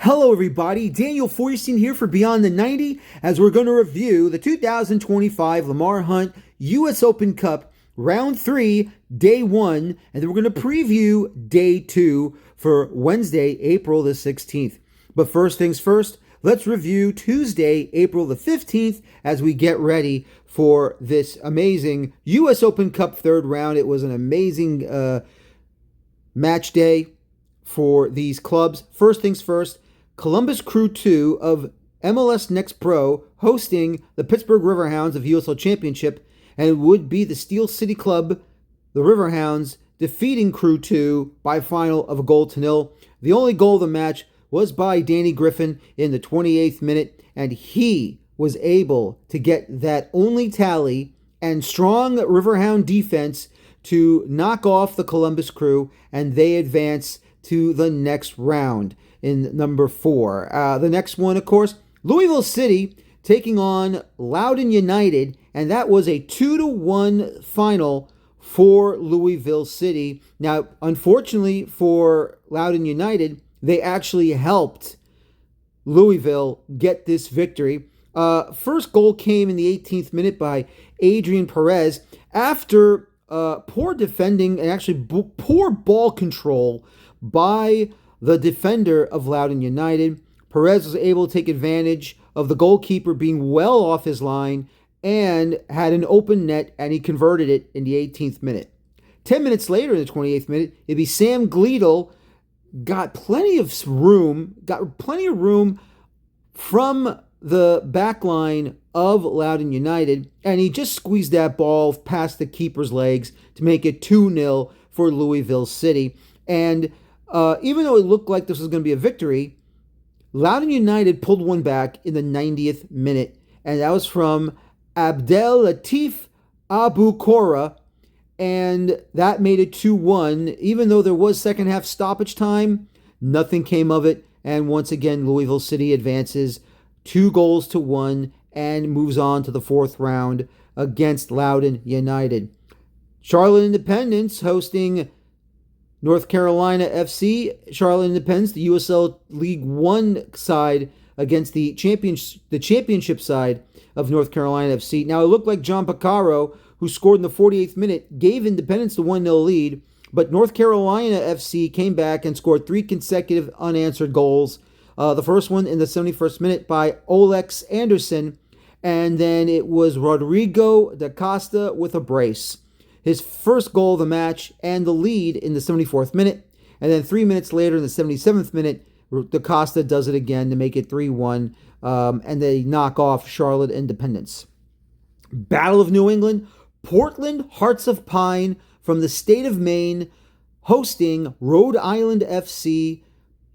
Hello, everybody. Daniel Feuerstein here for Beyond the 90 as we're going to review the 2025 Lamar Hunt U.S. Open Cup Round 3, Day 1, and then we're going to preview Day 2 for Wednesday, April the 16th. But first things first, let's review Tuesday, April the 15th as we get ready for this amazing U.S. Open Cup third round. It was an amazing match day for these clubs. First things first, Columbus Crew 2 of MLS Next Pro hosting the Pittsburgh Riverhounds of USL Championship, and it would be the Steel City Club, the Riverhounds, defeating Crew 2 by a final of 1-0. The only goal of the match was by Danny Griffin in the 28th minute, and he was able to get that only tally and strong Riverhound defense to knock off the Columbus Crew, and they advance to the next round in number 4. The next one, of course, Louisville City taking on Loudoun United, and that was a 2-1 final for Louisville City. Now, unfortunately for Loudoun United, they actually helped Louisville get this victory. First goal came in the 18th minute by Adrian Perez after poor defending and actually poor ball control by the defender of Loudoun United. Perez was able to take advantage of the goalkeeper being well off his line and had an open net, and he converted it in the 18th minute. 10 minutes later, in the 28th minute, it'd be Sam Gleadle got plenty of room from the back line of Loudoun United, and he just squeezed that ball past the keeper's legs to make it 2-0 for Louisville City. And even though it looked like this was going to be a victory, Loudoun United pulled one back in the 90th minute, and that was from Abdel Latif Abukora, and that made it 2-1. Even though there was second half stoppage time, nothing came of it, and once again, Louisville City advances 2-1 and moves on to the fourth round against Loudoun United. Charlotte Independence hosting North Carolina FC. Charlotte Independence, the USL League One side, against the championship side of North Carolina FC. Now, it looked like John Picaro, who scored in the 48th minute, gave Independence the 1-0 lead, but North Carolina FC came back and scored 3 consecutive unanswered goals. The first one in the 71st minute by Olex Anderson, and then it was Rodrigo da Costa with a brace. His first goal of the match and the lead in the 74th minute. And then 3 minutes later in the 77th minute, Da Costa does it again to make it 3-1, and they knock off Charlotte Independence. Battle of New England, Portland Hearts of Pine from the state of Maine hosting Rhode Island FC.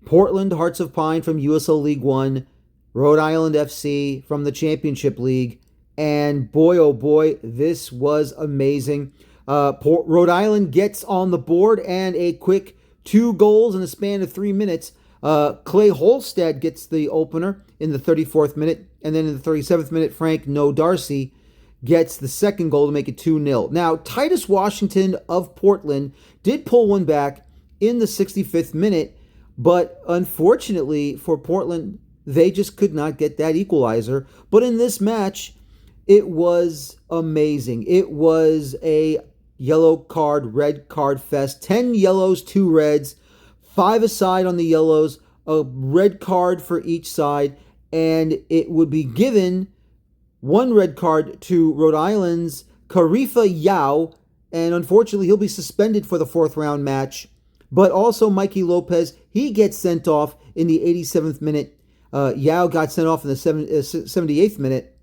Portland Hearts of Pine from USL League One, Rhode Island FC from the Championship League. And boy, oh boy, this was amazing. Rhode Island gets on the board and a quick 2 goals in a span of 3 minutes. Clay Holstead gets the opener in the 34th minute, and then in the 37th minute, Frank No Darcy gets the second goal to make it 2-0. Now, Titus Washington of Portland did pull one back in the 65th minute, but unfortunately for Portland, they just could not get that equalizer. But in this match, it was amazing. It was a yellow card, red card fest. 10 yellows, 2 reds, 5 aside on the yellows, a red card for each side, and it would be given 1 red card to Rhode Island's Karifa Yao, and unfortunately he'll be suspended for the 4th round match. But also Mikey Lopez, he gets sent off in the 87th minute. Yao got sent off in the 78th minute.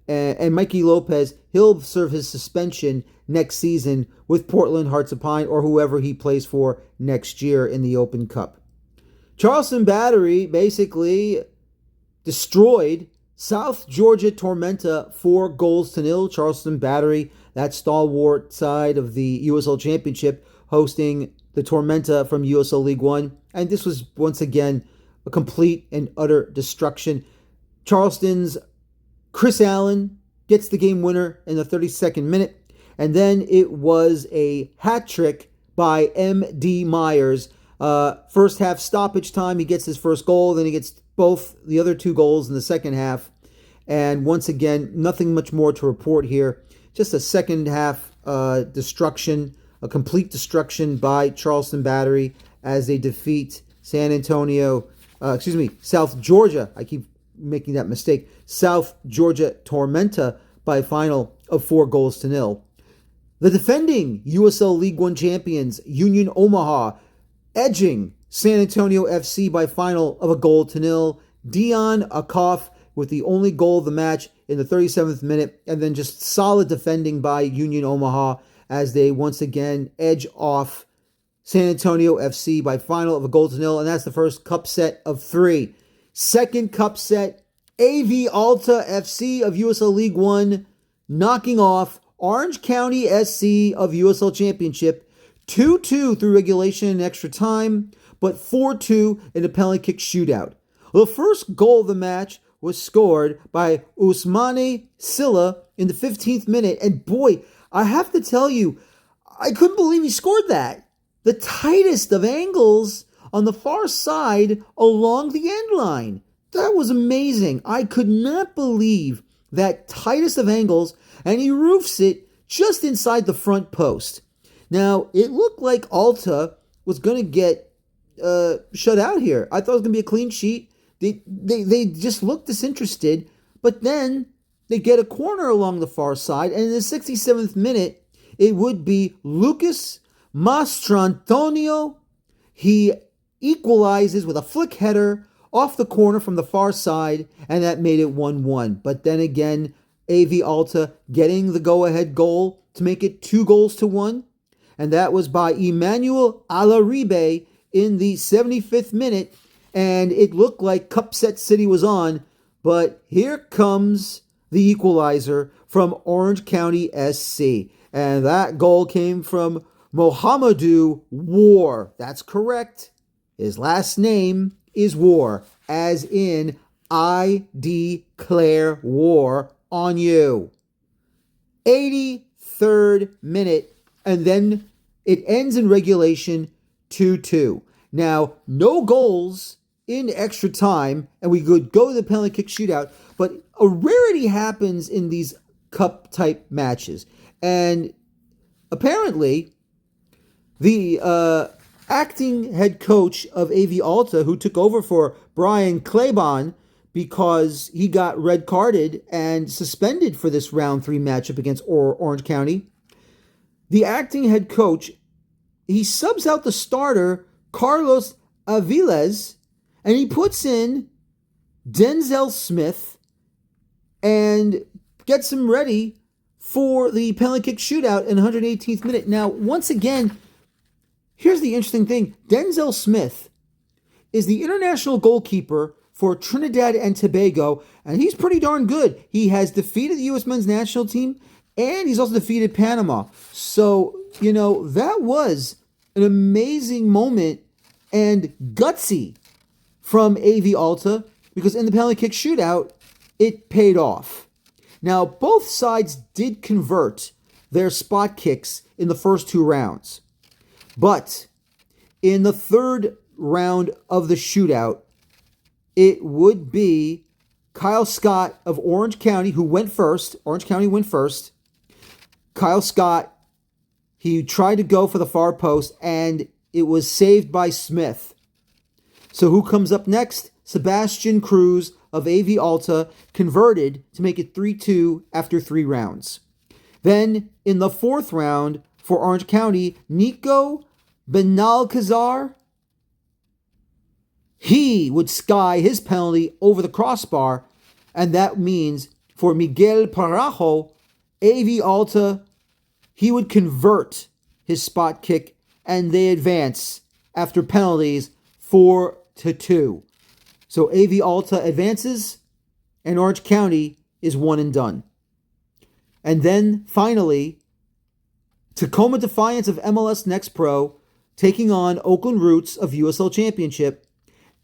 And Mikey Lopez, he'll serve his suspension next season with Portland Hearts of Pine or whoever he plays for next year in the Open Cup. Charleston Battery basically destroyed South Georgia Tormenta 4-0. Charleston Battery, that stalwart side of the USL Championship, hosting the Tormenta from USL League One. And this was, once again, a complete and utter destruction. Charleston's Chris Allen gets the game winner in the 32nd minute. And then it was a hat trick by M.D. Myers First half stoppage time, he gets his first goal. Then he gets both the other two goals in the second half. And once again, nothing much more to report here. Just a second half destruction, a complete destruction by Charleston Battery as they defeat South Georgia. I keep making that mistake. South Georgia Tormenta by a final of 4-0. The defending USL League One champions, Union Omaha, edging San Antonio FC by a final of 1-0. Dion Akoff with the only goal of the match in the 37th minute, and then just solid defending by Union Omaha as they once again edge off San Antonio FC by final of 1-0, and that's the first cup set of 3. Second cup set, AV Alta FC of USL League One knocking off Orange County SC of USL Championship 2-2 through regulation and extra time, but 4-2 in a penalty kick shootout. The first goal of the match was scored by Ousmane Silla in the 15th minute, and boy, I have to tell you, I couldn't believe he scored that. The tightest of angles on the far side along the end line. That was amazing. I could not believe that tightest of angles, and he roofs it just inside the front post. Now, it looked like Alta was going to get shut out here. I thought it was going to be a clean sheet. They just looked disinterested, but then they get a corner along the far side, and in the 67th minute, it would be Lucas Mastrantonio. He equalizes with a flick header off the corner from the far side, and that made it 1-1. But then again, AV Alta getting the go-ahead goal to make it 2-1, and that was by Emmanuel Alaribe in the 75th minute, and it looked like Cupset City was on, but here comes the equalizer from Orange County SC, and that goal came from Mohamedou War. That's correct. His last name is War, as in I declare war on you. 83rd minute, and then it ends in regulation 2-2. Now, no goals in extra time, and we could go to the penalty kick shootout, but a rarity happens in these cup-type matches. And apparently, the acting head coach of AV Alta, who took over for Brian Claiborne because he got red carded and suspended for this round 3 matchup against Orange County, the acting head coach, he subs out the starter, Carlos Aviles, and he puts in Denzel Smith and gets him ready for the penalty kick shootout in 118th minute. Now, once again, here's the interesting thing. Denzel Smith is the international goalkeeper for Trinidad and Tobago, and he's pretty darn good. He has defeated the U.S. men's national team, and he's also defeated Panama. So, that was an amazing moment and gutsy from AV Alta, because in the penalty kick shootout, it paid off. Now, both sides did convert their spot kicks in the first 2 rounds. But in the third round of the shootout, it would be Kyle Scott of Orange County who went first. Orange County went first. Kyle Scott, he tried to go for the far post, and it was saved by Smith. So who comes up next? Sebastian Cruz of AV Alta converted to make it 3-2 after 3 rounds. Then in the 4th round for Orange County, Nico Benalcazar, he would sky his penalty over the crossbar, and that means for Miguel Parajo, AV Alta, he would convert his spot kick, and they advance after penalties 4-2. So AV Alta advances, and Orange County is one and done. And then finally, Tacoma Defiance of MLS Next Pro taking on Oakland Roots of USL Championship,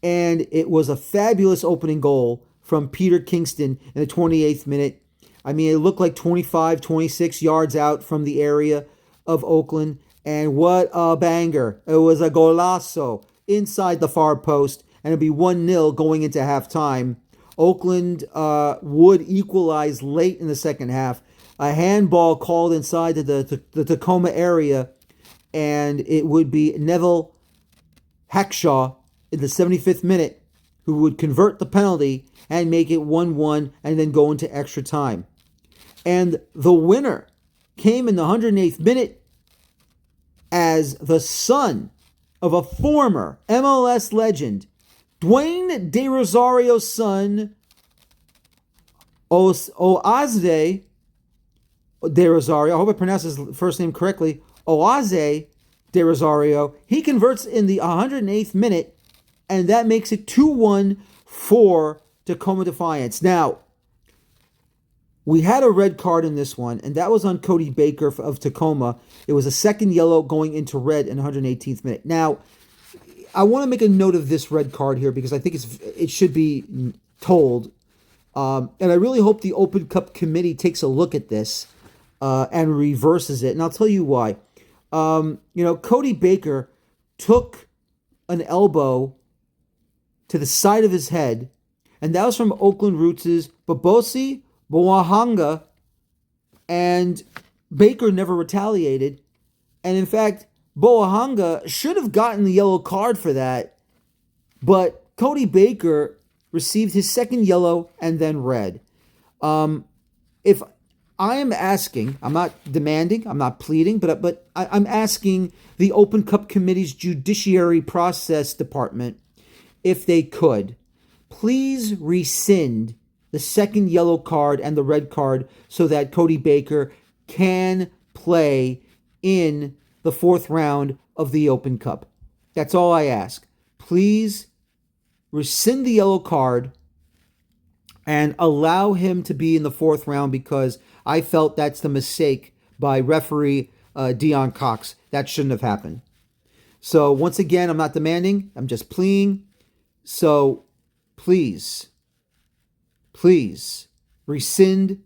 and it was a fabulous opening goal from Peter Kingston in the 28th minute. I mean, it looked like 25, 26 yards out from the area of Oakland, and what a banger. It was a golazo. inside the far post, and it'd be 1-0 going into halftime. Oakland would equalize late in the second half. A handball called inside the Tacoma area, and it would be Neville Hackshaw in the 75th minute who would convert the penalty and make it 1-1 and then go into extra time. And the winner came in the 108th minute as the son of a former MLS legend, Dwayne De Rosario's son, Oazde De Rosario. I hope I pronounced his first name correctly. Oazde De Rosario. He converts in the 108th minute, and that makes it 2-1 for Tacoma Defiance. Now, we had a red card in this one, and that was on Cody Baker of Tacoma. It was a second yellow going into red in the 118th minute. Now, I want to make a note of this red card here because I think it should be told. And I really hope the Open Cup committee takes a look at this and reverses it. And I'll tell you why. Cody Baker took an elbow to the side of his head, and that was from Oakland Roots' Babosi Boahanga, and Baker never retaliated. And in fact, Boahanga should have gotten the yellow card for that, but Cody Baker received his second yellow and then red. If I am asking, I'm not demanding, I'm not pleading, but I'm asking the Open Cup Committee's Judiciary Process Department if they could please rescind the second yellow card and the red card so that Cody Baker can play in the fourth round of the Open Cup. That's all I ask. Please rescind the yellow card and allow him to be in the fourth round, because I felt that's the mistake by referee Dion Cox. That shouldn't have happened. So once again, I'm not demanding, I'm just pleading. So please rescind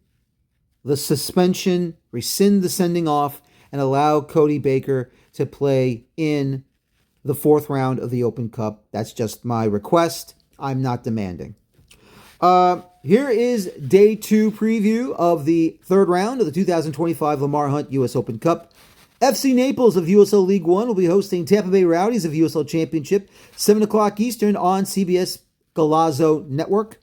the suspension, rescind the sending off, and allow Cody Baker to play in the fourth round of the Open Cup. That's just my request. I'm not demanding. Here is day 2 preview of the third round of the 2025 Lamar Hunt U.S. Open Cup. FC Naples of USL League One will be hosting Tampa Bay Rowdies of USL Championship, 7 o'clock Eastern on CBS Golazo Network.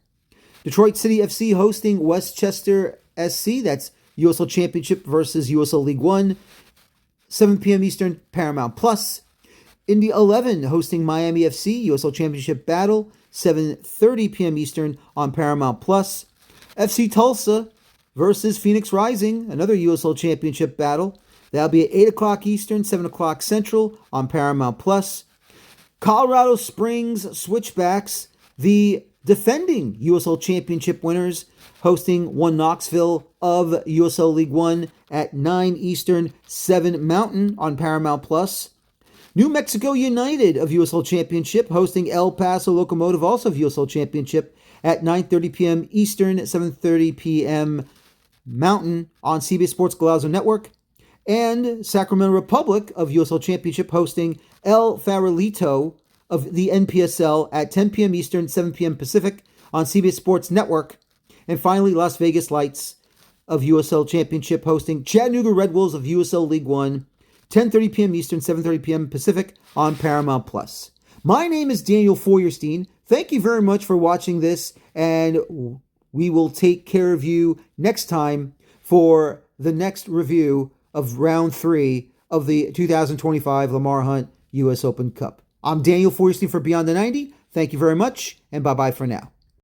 Detroit City FC hosting Westchester SC, that's USL Championship versus USL League One, 7 p.m. Eastern, Paramount Plus. Indy 11 hosting Miami FC, USL Championship Battle, 7:30 p.m. Eastern on Paramount Plus. FC Tulsa versus Phoenix Rising, another USL Championship Battle. That'll be at 8 o'clock Eastern, 7 o'clock Central on Paramount Plus. Colorado Springs Switchbacks, the defending USL Championship winners, hosting One Knoxville of USL League One at 9 Eastern, 7 Mountain on Paramount Plus. New Mexico United of USL Championship hosting El Paso Locomotive, also of USL Championship, at 9:30 p.m. Eastern, 7:30 p.m. Mountain on CBS Sports Golazo Network. And Sacramento Republic of USL Championship hosting El Farolito of the NPSL at 10 p.m. Eastern, 7 p.m. Pacific on CBS Sports Network. And finally, Las Vegas Lights of USL Championship hosting Chattanooga Red Wolves of USL League One, 10:30 p.m. Eastern, 7:30 p.m. Pacific on Paramount Plus. My name is Daniel Feuerstein. Thank you very much for watching this, and we will take care of you next time for the next review of Round 3 of the 2025 Lamar Hunt U.S. Open Cup. I'm Daniel Feuerstein for Beyond the 90. Thank you very much, and bye-bye for now.